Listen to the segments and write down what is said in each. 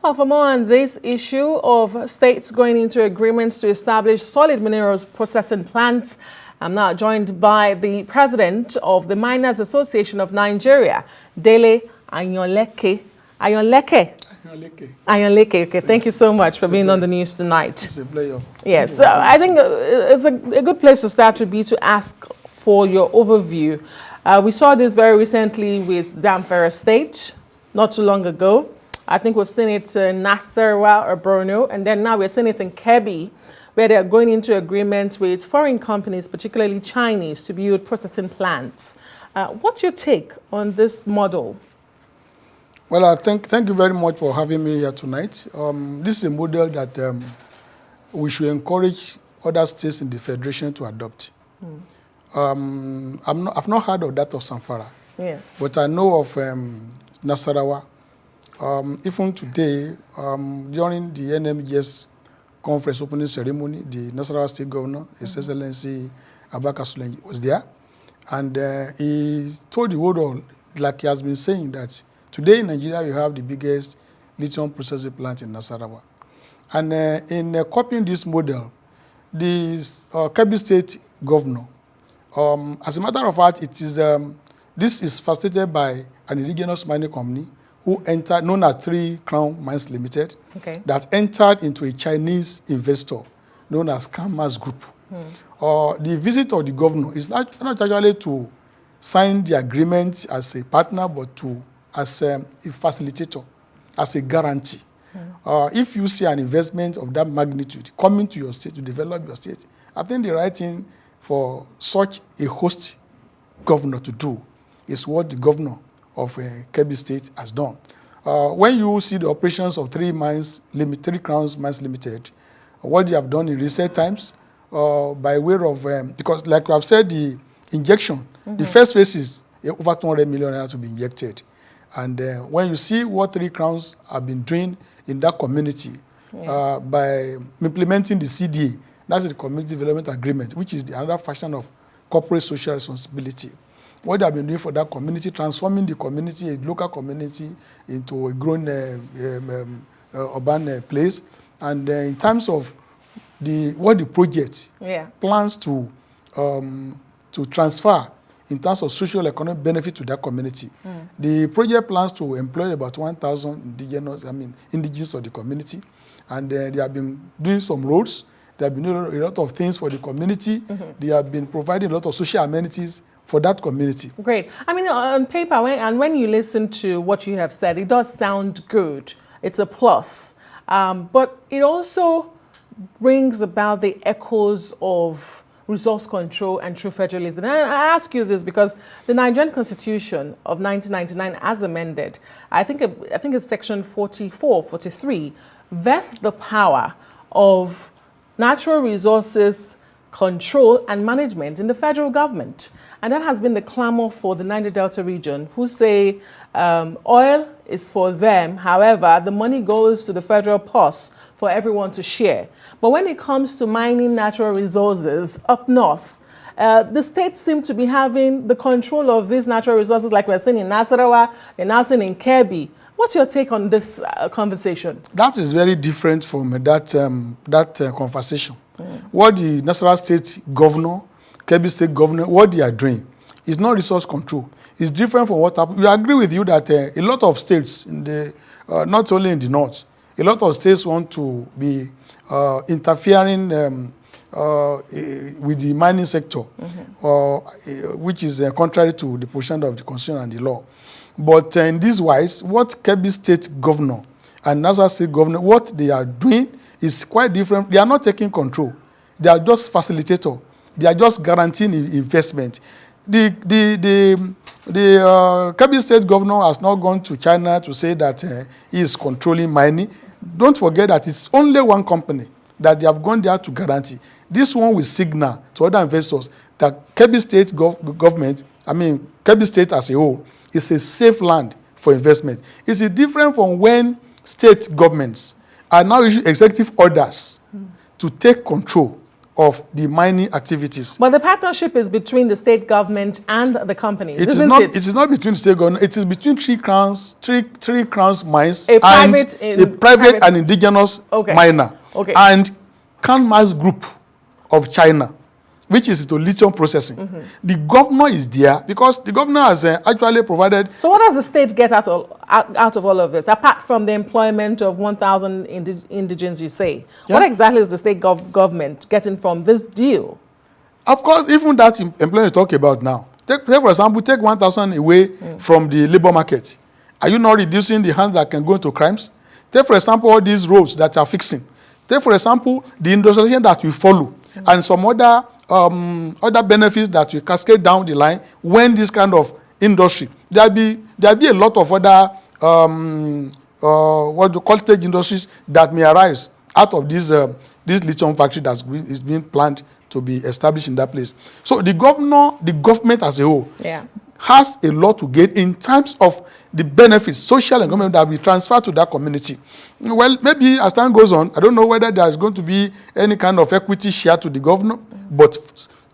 Well, for more on this issue of states going into agreements to establish solid minerals processing plants, I'm now joined by the president of the Miners Association of Nigeria, Dele Ayanleke. Ayanleke. Okay, thank you so much for being on the news tonight. It's a pleasure. Yes, so I think it's a good place to start would be to ask for your overview. We saw this very recently with Zamfara State, not too long ago. I think we've seen it in Nasarawa or Borno, and then now we're seeing it in Kebbi, where they're going into agreements with foreign companies, particularly Chinese, to build processing plants. What's your take on this model? Well, thank you very much for having me here tonight. This is a model that we should encourage other states in the Federation to adopt. I've not heard of that of Zamfara, yes, but I know of Nasarawa. Even today, during the NMGS conference opening ceremony, the Nasarawa State Governor, His Excellency Abaka Sulenji, was there. And he told the world, like he has been saying, that today in Nigeria we have the biggest lithium processing plant in Nasarawa. And in copying this model, the Kebbi State Governor, as a matter of fact, it is this is facilitated by an indigenous mining company who entered, known as Three Crown Mines Limited, okay, that entered into a Chinese investor known as Kamas Group. The visit of the governor is not actually to sign the agreement as a partner, but as a facilitator, as a guarantee. If you see an investment of that magnitude coming to your state to develop your state, I think the right thing for such a host governor to do is what the governor of Kebbi State has done. When you see the operations of Three Crowns Mines Limited, what they have done in recent times, by way of, because like I've said, the injection, the first phase is over 200 million naira to be injected. And when you see what Three Crowns have been doing in that community, by implementing the CDA, that's the Community Development Agreement, which is another fashion of corporate social responsibility. What they have been doing for that community, transforming the community, a local community, into a grown urban place. And in terms of what the project plans to transfer in terms of social economic benefit to that community. The project plans to employ about 1,000 indigenous of the community. And they have been doing some roads. They have been doing a lot of things for the community. They have been providing a lot of social amenities for that community. Great. I mean, on paper, when you listen to what you have said, it does sound good. It's a plus. But it also brings about the echoes of resource control and true federalism. And I ask you this because the Nigerian Constitution of 1999, as amended, I think it's section 44, 43, vests the power of natural resources control and management in the federal government. And that has been the clamor for the Niger Delta region, who say oil is for them. However, the money goes to the federal purse for everyone to share. But when it comes to mining natural resources up north, the states seem to be having the control of these natural resources, like we're seeing in Nasarawa, we're now seeing in Kebbi. What's your take on this conversation? That is very different from that conversation. What the Nasarawa State Governor, Kebbi State Governor, what they are doing is not resource control. It's different from what happened. We agree with you that a lot of states, not only in the north, a lot of states want to be interfering with the mining sector, which is contrary to the position of the Constitution and the law. But in this wise, what Kebbi State Governor and Nasarawa State Governor, what they are doing is quite different. They are not taking control. They are just facilitator. They are just guaranteeing investment. The Kebbi State Governor has not gone to China to say that he is controlling mining. Don't forget that it's only one company that they have gone there to guarantee. This one will signal to other investors that Kebbi State government, Kebbi State as a whole, is a safe land for investment. It's different from when state governments are now issuing executive orders to take control of the mining activities. But the partnership is between the state government and the companies, It is not between the state government. It is between three crowns mines A and private a private and indigenous miner and Kanmas Group of China, which is to lithium processing. The governor is there because the governor has actually provided. So what does the state get out of all of this, apart from the employment of 1,000 indigents, you say? Yeah. What exactly is the state government getting from this deal? Of course, even that employment you talk about now. Take, for example, take 1,000 away from the labor market. Are you not reducing the hands that can go into crimes? Take, for example, all these roads that are fixing. Take, for example, the industrialization that we follow and some other benefits that will cascade down the line when this kind of industry. There'll be a lot of other what you call stage industries that may arise out of this lithium factory that is being planned to be established in that place. So the government as a whole has a lot to gain in terms of the benefits, social and government, that will be transferred to that community. Well, maybe as time goes on, I don't know whether there is going to be any kind of equity share to the governor, but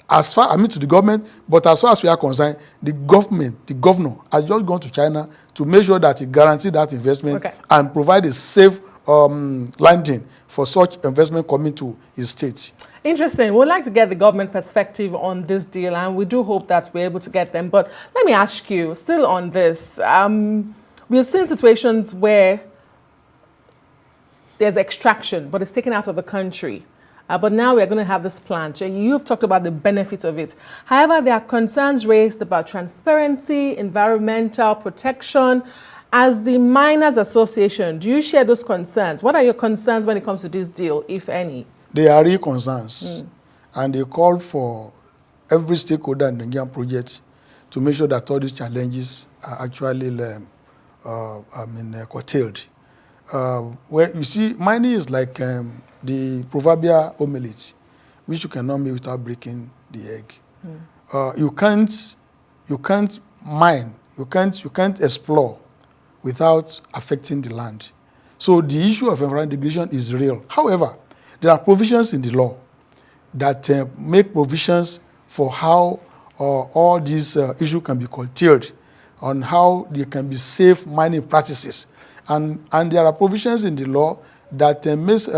as far, to the government, but as far as we are concerned, the governor has just gone to China to make sure that he guarantees that investment and provide a safe landing for such investment coming to his state. Interesting. We'd like to get the government perspective on this deal, and we do hope that we're able to get them. But let me ask you, still on this, we've seen situations where there's extraction, but it's taken out of the country. But now we're going to have this plant. You've talked about the benefits of it. However, there are concerns raised about transparency, environmental protection. As the Miners Association, do you share those concerns? What are your concerns when it comes to this deal, if any? They are real concerns, and they call for every stakeholder in the Nigerian project to make sure that all these challenges are actually curtailed. Where you see, mining is like the proverbial omelette, which you cannot make without breaking the egg. You can't mine, you can't explore without affecting the land. So the issue of environmental degradation is real. However, there are provisions in the law that make provisions for how all these issues can be curtailed, on how there can be safe mining practices. And there are provisions in the law that makes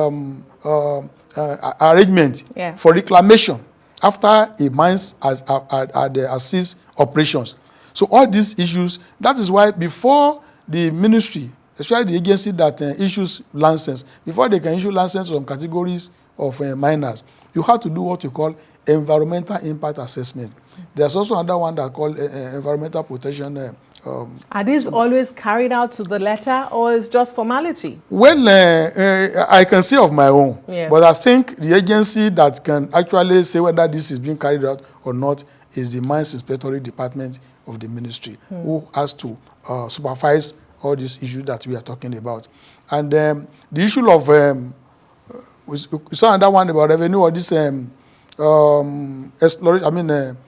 arrangement for reclamation after a mines has ceased operations. So all these issues, that is why before the ministry, especially the agency that issues license, before they can issue license on categories of miners, you have to do what you call environmental impact assessment. There's also another one that called environmental protection. Are these always carried out to the letter, or is just formality? Well, I can say of my own, but I think the agency that can actually say whether this is being carried out or not is the Mines Inspectorate Department of the ministry, who has to supervise all these issues that we are talking about. And the issue of, we saw another one about revenue, or this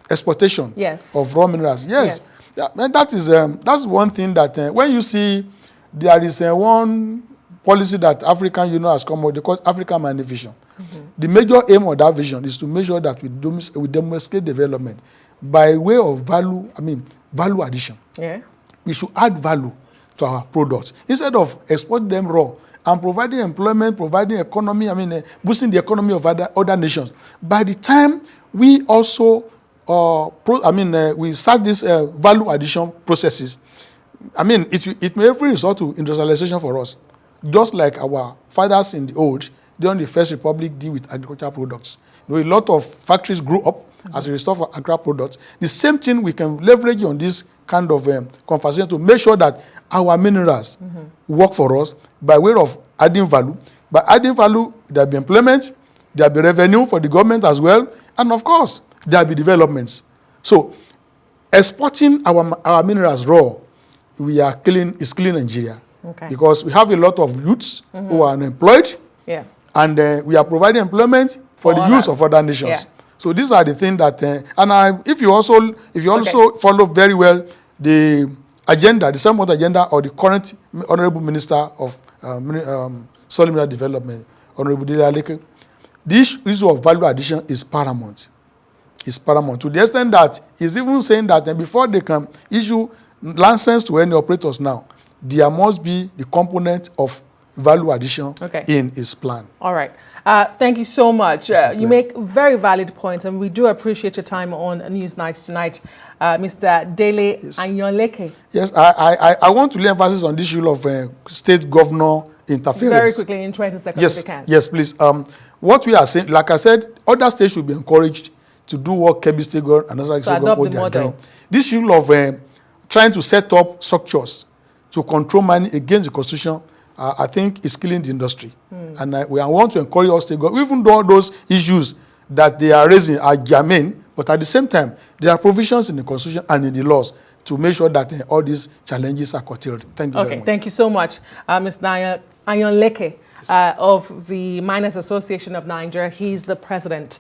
exportation of raw minerals. Yes. Yeah, and that's one thing that when you see there is one policy that African Union has come out, they call African Mining Vision. The major aim of that vision is to make sure that we demonstrate development by way of value addition. We should add value to our products instead of exporting them raw and providing employment, providing economy, boosting the economy of other nations. By the time we also we start this value addition processes, it may even result to industrialization for us, just like our fathers in the old during the First Republic deal with agricultural products. A lot of factories grew up as a result of agricultural products. The same thing we can leverage on this kind of conversation to make sure that our minerals work for us by way of adding value. By adding value, there will be employment, there will be revenue for the government as well, and of course, there will be developments. So, exporting our minerals raw, is killing Nigeria. Because we have a lot of youths who are unemployed, and we are providing employment for the youth of other nations. So these are the things that, if you also follow very well the agenda, the 7-month agenda of the current Honorable Minister of Solid Mineral Development, Honorable Ayanleke, this issue of value addition is paramount. It's paramount to the extent that he's even saying that before they can issue license to any operators now, there must be the component of value addition in his plan. All right. Thank you so much. You make very valid points, and we do appreciate your time on Newsnight tonight, Mr. Dele Ayanleke. Yes, I want to lay emphasis on this issue of state governor interference. Very quickly, in 20 seconds, yes, if you can. Yes, please. What we are saying, like I said, other states should be encouraged to do what Kebbi State government and other state government what they are doing. This issue of trying to set up structures to control money against the constitution, I think is killing the industry. And we want to encourage all state government, even though all those issues that they are raising are germane, but at the same time, there are provisions in the constitution and in the laws to make sure that all these challenges are curtailed. Thank you very much. Thank you so much, Mr. Ayanleke of the Miners Association of Nigeria. He's the president.